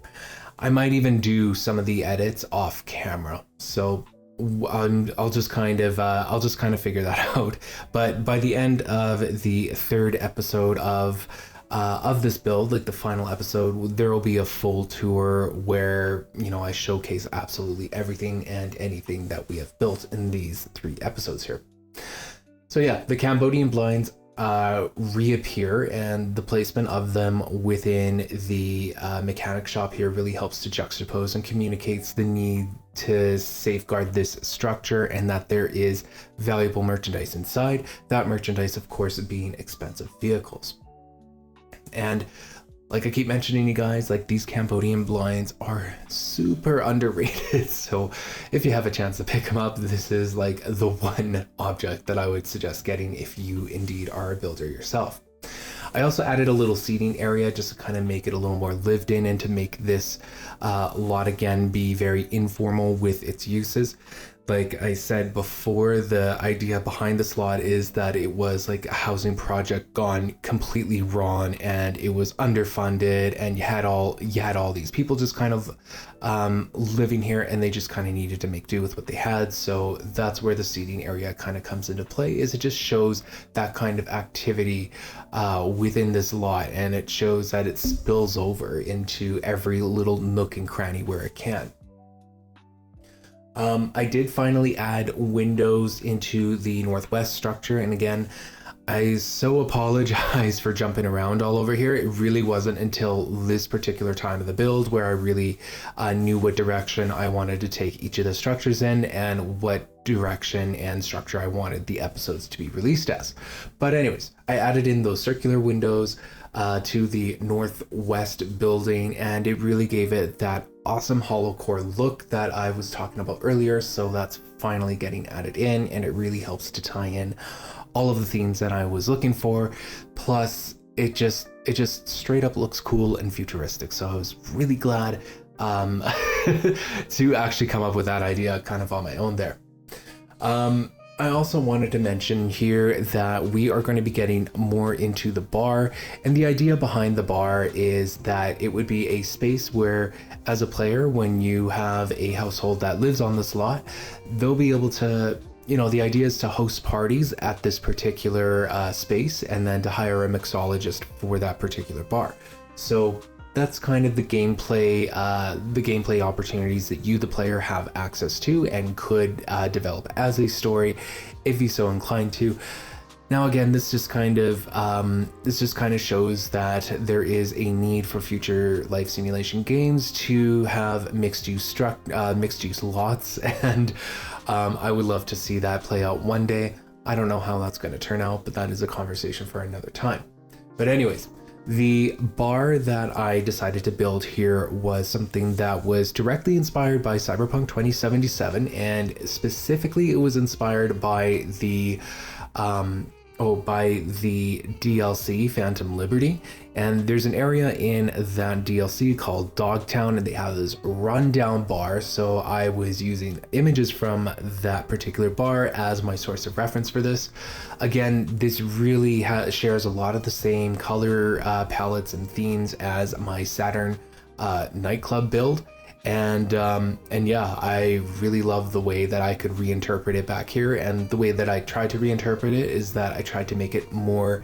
I might even do some of the edits off camera, so I'll just kind of figure that out. But by the end of the third episode of this build, like the final episode, there will be a full tour where, you know, I showcase absolutely everything and anything that we have built in these 3 episodes here. So yeah, the Cambodian blinds reappear, and the placement of them within the mechanic shop here really helps to juxtapose and communicates the need to safeguard this structure and that there is valuable merchandise inside. That merchandise, of course, being expensive vehicles. And like I keep mentioning, you guys, like, these Cambodian blinds are super underrated. So if you have a chance to pick them up, this is like the one object that I would suggest getting if you indeed are a builder yourself. I also added a little seating area just to kind of make it a little more lived in and to make this lot again be very informal with its uses. Like I said before, the idea behind this lot is that it was like a housing project gone completely wrong, and it was underfunded, and you had all these people just kind of living here, and they just kind of needed to make do with what they had. So that's where the seating area kind of comes into play, is it just shows that kind of activity within this lot, and it shows that it spills over into every little nook and cranny where it can. I did finally add windows into the northwest structure, and again, I so apologize for jumping around all over here. It really wasn't until this particular time of the build where I really knew what direction I wanted to take each of the structures in and what direction and structure I wanted the episodes to be released as. But anyways, I added in those circular windows to the northwest building, and it really gave it that awesome hollow core look that I was talking about earlier. So that's finally getting added in, and it really helps to tie in all of the themes that I was looking for. Plus it just straight up looks cool and futuristic. So I was really glad to actually come up with that idea kind of on my own there. I also wanted to mention here that we are going to be getting more into the bar, and the idea behind the bar is that it would be a space where, as a player, when you have a household that lives on this lot, they'll be able to, you know, the idea is to host parties at this particular space, and then to hire a mixologist for that particular bar. So that's kind of the gameplay opportunities that you, the player, have access to and could develop as a story if you so inclined to. Now again, this just kind of shows that there is a need for future life simulation games to have mixed use lots, and I would love to see that play out one day. I don't know how that's going to turn out, but that is a conversation for another time. But anyways, the bar that I decided to build here was something that was directly inspired by Cyberpunk 2077, and specifically it was inspired by the DLC Phantom Liberty. And there's an area in that DLC called Dogtown, and they have this rundown bar. So I was using images from that particular bar as my source of reference for this. Again, this really shares a lot of the same color palettes and themes as my Saturn nightclub build. And yeah, I really love the way that I could reinterpret it back here. And the way that I tried to reinterpret it is that I tried to make it more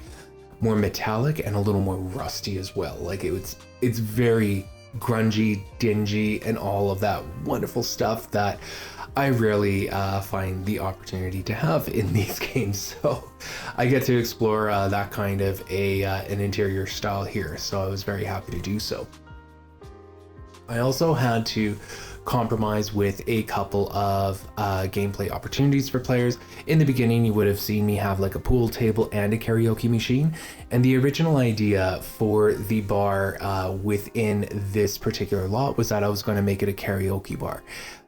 metallic and a little more rusty as well. Like it's very grungy, dingy, and all of that wonderful stuff that I rarely find the opportunity to have in these games. So I get to explore that kind of an interior style here. So I was very happy to do so. I also had to compromise with a couple of gameplay opportunities for players. In the beginning, you would have seen me have like a pool table and a karaoke machine. And the original idea for the bar within this particular lot was that I was going to make it a karaoke bar,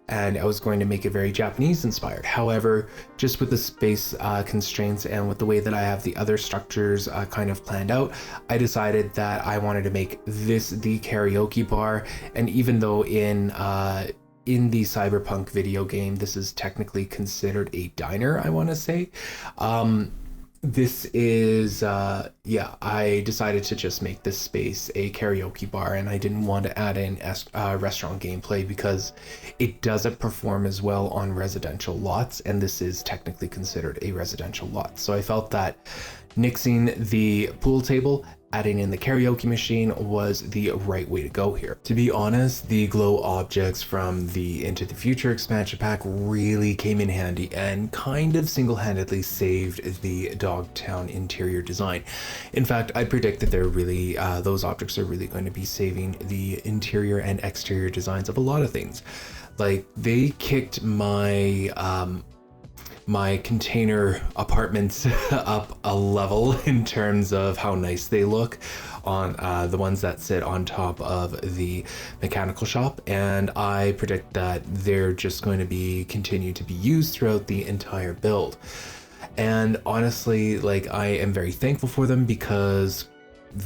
and I was going to make it very Japanese inspired. However, just with the space constraints and with the way that I have the other structures kind of planned out, I decided that I wanted to make this the karaoke bar. And even though in in the Cyberpunk video game, this is technically considered a diner, I want to say. This is, yeah, I decided to just make this space a karaoke bar, and I didn't want to add in restaurant gameplay because it doesn't perform as well on residential lots, and this is technically considered a residential lot. So I felt that nixing the pool table, adding in the karaoke machine was the right way to go here. To be honest, the glow objects from the Into the Future expansion pack really came in handy and kind of single-handedly saved the Dogtown interior design. In fact, I predict that they're really, those objects are really going to be saving the interior and exterior designs of a lot of things. Like, they kicked my my container apartments up a level in terms of how nice they look on the ones that sit on top of the mechanical shop, and I predict that they're just going to be continue to be used throughout the entire build. And honestly, like, I am very thankful for them because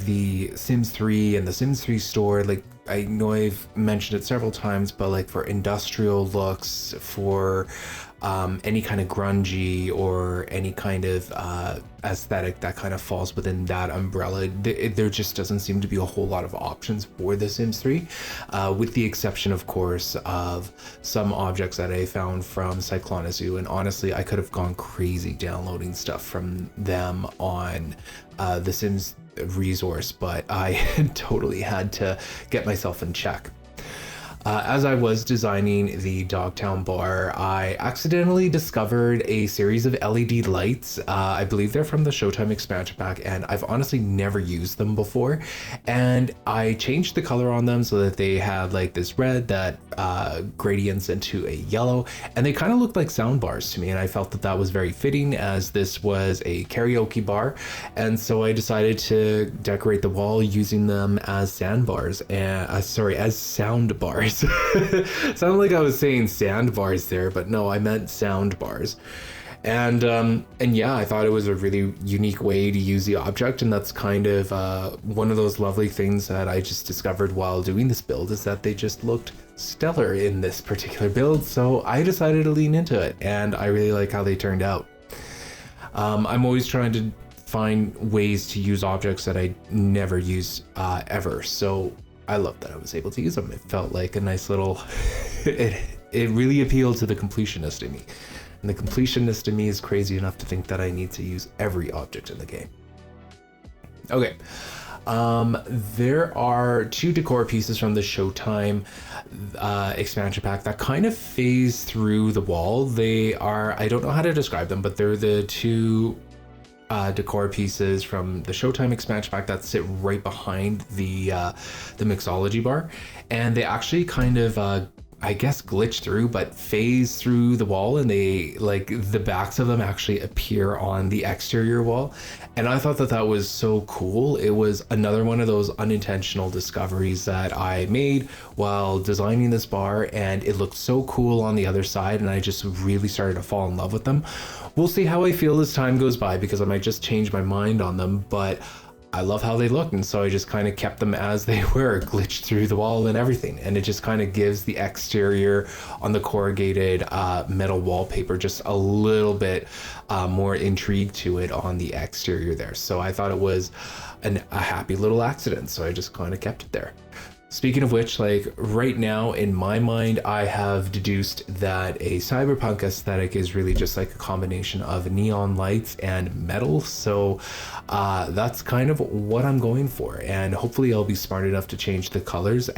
the Sims 3 and the Sims 3 store, like, I know I've mentioned it several times, but like for industrial looks, for any kind of grungy or any kind of aesthetic that kind of falls within that umbrella, there just doesn't seem to be a whole lot of options for the Sims 3, with the exception, of course, of some objects that I found from Cyclona Zoo. And honestly, I could have gone crazy downloading stuff from them on the Sims resource, but I totally had to get myself in check. As I was designing the Dogtown bar, I accidentally discovered a series of LED lights. I believe they're from the Showtime expansion pack, and I've honestly never used them before. And I changed the color on them so that they had like this red that gradients into a yellow, and they kind of looked like sound bars to me. And I felt that that was very fitting as this was a karaoke bar. And so I decided to decorate the wall using them as sandbars, and as sound bars. Sounded like I was saying sandbars there, but no, I meant sound bars. And yeah, I thought it was a really unique way to use the object, and that's kind of one of those lovely things that I just discovered while doing this build, is that they just looked stellar in this particular build. So I decided to lean into it, and I really like how they turned out. I'm always trying to find ways to use objects that I never use ever, so I love that I was able to use them. It felt like a nice little, it really appealed to the completionist in me. And the completionist in me is crazy enough to think that I need to use every object in the game. Okay, there are 2 decor pieces from the Showtime expansion pack that kind of phase through the wall. They are, I don't know how to describe them, but they're the 2 decor pieces from the Showtime expansion pack that sit right behind the mixology bar, and they actually kind of I guess glitch through, but phase through the wall, and they, like, the backs of them actually appear on the exterior wall. And I thought that that was so cool. It was another one of those unintentional discoveries that I made while designing this bar, and it looked so cool on the other side, and I just really started to fall in love with them. We'll see how I feel as time goes by, because I might just change my mind on them, but I love how they look, and so I just kind of kept them as they were, glitched through the wall and everything, and it just kind of gives the exterior on the corrugated metal wallpaper just a little bit more intrigue to it on the exterior there. So I thought it was a happy little accident, so I just kind of kept it there. Speaking of which, like, right now in my mind, I have deduced that a cyberpunk aesthetic is really just like a combination of neon lights and metal. So that's kind of what I'm going for, and hopefully I'll be smart enough to change the colors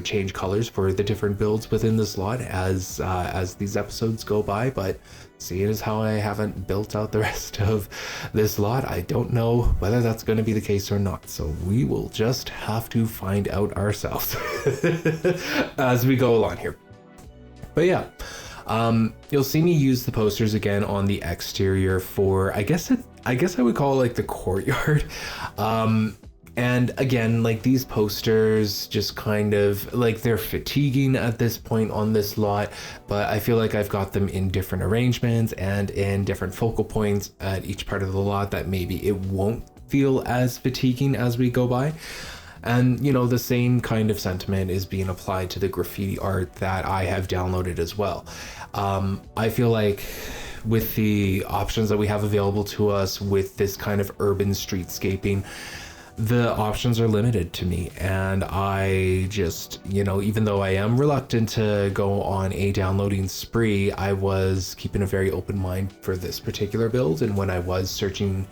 change colors for the different builds within the slot as these episodes go by. But seeing as how I haven't built out the rest of this lot, I don't know whether that's going to be the case or not. So we will just have to find out ourselves as we go along here. But yeah, you'll see me use the posters again on the exterior for, I guess I would call it like the courtyard. And again, like, these posters just kind of like, they're fatiguing at this point on this lot, but I feel like I've got them in different arrangements and in different focal points at each part of the lot that maybe it won't feel as fatiguing as we go by. And, you know, the same kind of sentiment is being applied to the graffiti art that I have downloaded as well. I feel like with the options that we have available to us with this kind of urban streetscaping, the options are limited to me. And I just, you know, even though I am reluctant to go on a downloading spree, I was keeping a very open mind for this particular build. And when I was searching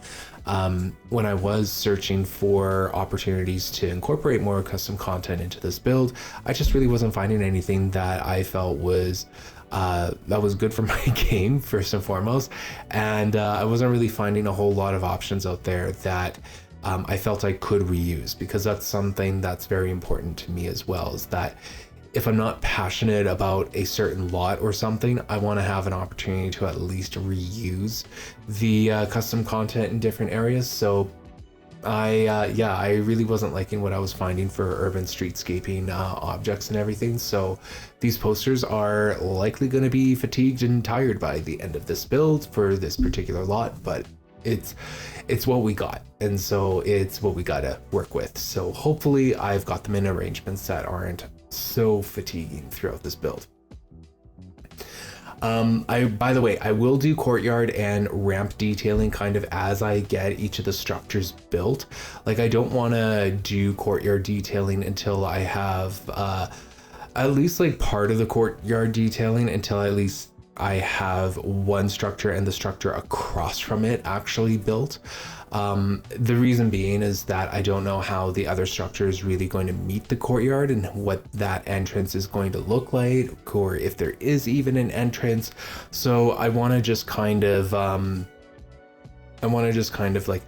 for opportunities to incorporate more custom content into this build, I just really wasn't finding anything that I felt was that was good for my game, first and foremost. And I wasn't really finding a whole lot of options out there that I felt I could reuse, because that's something that's very important to me as well, is that if I'm not passionate about a certain lot or something, I want to have an opportunity to at least reuse the custom content in different areas. So I really wasn't liking what I was finding for urban streetscaping objects and everything. So these posters are likely going to be fatigued and tired by the end of this build for this particular lot, but it's what we got, and so it's what we gotta work with. So hopefully I've got them in arrangements that aren't so fatiguing throughout this build. By the way, I will do courtyard and ramp detailing kind of as I get each of the structures built. Like, I don't want to do courtyard detailing until I have at least like part of the courtyard detailing, until at least I have one structure and the structure across from it actually built. The reason being is that I don't know how the other structure is really going to meet the courtyard and what that entrance is going to look like, or if there is even an entrance. So I want to just kind of like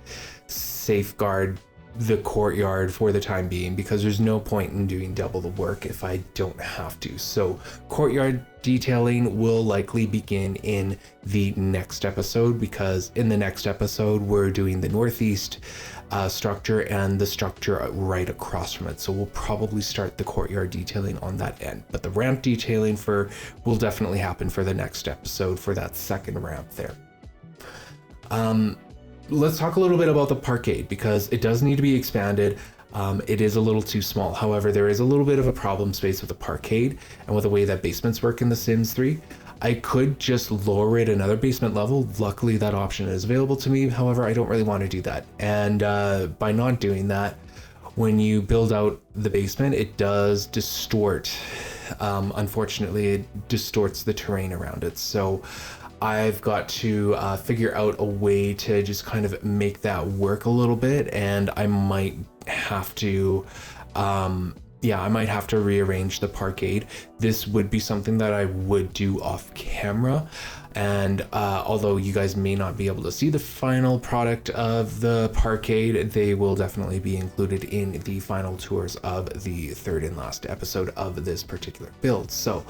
safeguard the courtyard for the time being, because there's no point in doing double the work if I don't have to. So courtyard detailing will likely begin in the next episode, because in the next episode we're doing the northeast structure and the structure right across from it. So we'll probably start the courtyard detailing on that end, but the ramp detailing will definitely happen for the next episode for that second ramp there. Let's talk a little bit about the parkade, because it does need to be expanded. It is a little too small. However, there is a little bit of a problem space with the parkade and with the way that basements work in The Sims 3. I could just lower it another basement level. Luckily, that option is available to me. However, I don't really want to do that. And by not doing that, when you build out the basement, it does distort. Unfortunately, it distorts the terrain around it. So I've got to figure out a way to just kind of make that work a little bit, and I might have to rearrange the parkade. This would be something that I would do off camera, and although you guys may not be able to see the final product of the parkade, they will definitely be included in the final tours of the third and last episode of this particular build. So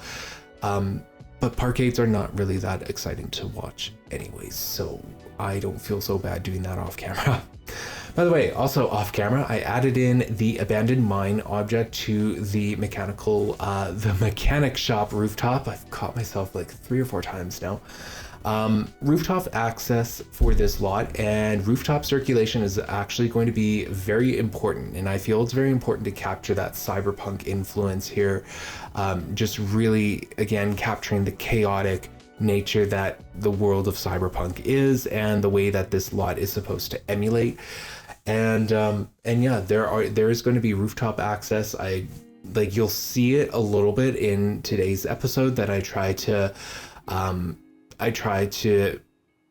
but parkades are not really that exciting to watch anyways, so I don't feel so bad doing that off camera. By the way, also off camera, I added in the abandoned mine object to the mechanic shop rooftop. I've caught myself like 3 or 4 times now. Rooftop access for this lot and rooftop circulation is actually going to be very important, and I feel it's very important to capture that cyberpunk influence here. Just really, again, capturing the chaotic nature that the world of cyberpunk is and the way that this lot is supposed to emulate. And yeah, there is going to be rooftop access. You'll see it a little bit in today's episode that I try to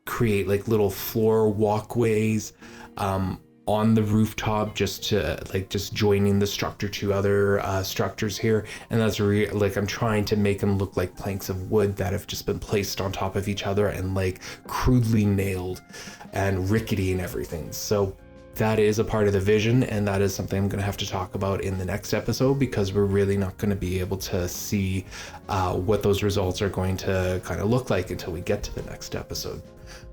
create like little floor walkways on the rooftop, just joining the structure to other structures here. And that's I'm trying to make them look like planks of wood that have just been placed on top of each other and like crudely nailed and rickety and everything. So that is a part of the vision, and that is something I'm going to have to talk about in the next episode, because we're really not going to be able to see what those results are going to kind of look like until we get to the next episode.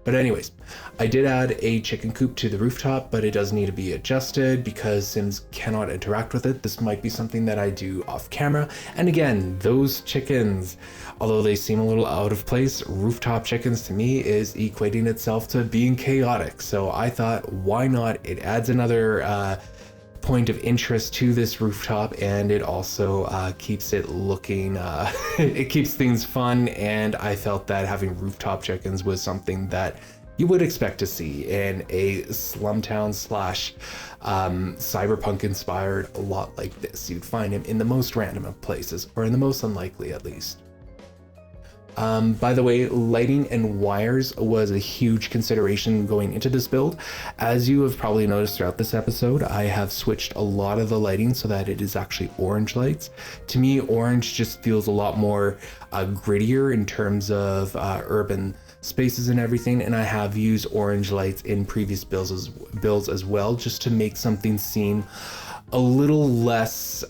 But anyways, I did add a chicken coop to the rooftop, but it does need to be adjusted because Sims cannot interact with it. This might be something that I do off camera. And again, those chickens, although they seem a little out of place, rooftop chickens to me is equating itself to being chaotic. So I thought, why not? It adds another point of interest to this rooftop, and it also keeps it looking, it keeps things fun, and I felt that having rooftop check-ins was something that you would expect to see in a slumtown slash cyberpunk inspired lot like this. You'd find him in the most random of places, or in the most unlikely at least. By the way, lighting and wires was a huge consideration going into this build. As you have probably noticed throughout this episode, I have switched a lot of the lighting so that it is actually orange lights. To me, orange just feels a lot more grittier in terms of urban spaces and everything, and I have used orange lights in previous builds as well, just to make something seem a little less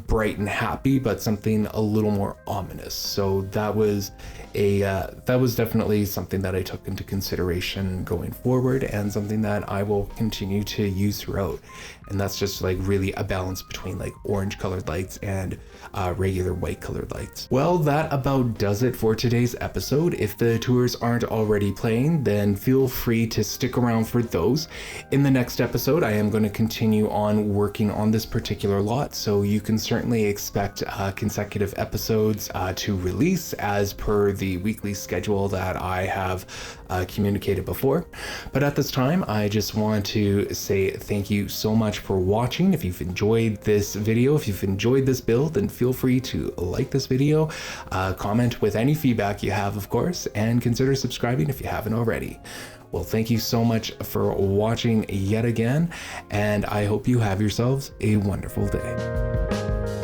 bright and happy, but something a little more ominous. So that was definitely something that I took into consideration going forward, and something that I will continue to use throughout. And that's just like really a balance between like orange colored lights and regular white colored lights. Well, that about does it for today's episode. If the tours aren't already playing, then feel free to stick around for those. In the next episode, I am going to continue on working on this particular lot, so you can certainly expect consecutive episodes to release as per the weekly schedule that I have communicated before. But at this time, I just want to say thank you so much for watching. If you've enjoyed this video, if you've enjoyed this build, then feel free to like this video, comment with any feedback you have, of course, and consider subscribing if you haven't already. Well, thank you so much for watching yet again, and I hope you have yourselves a wonderful day.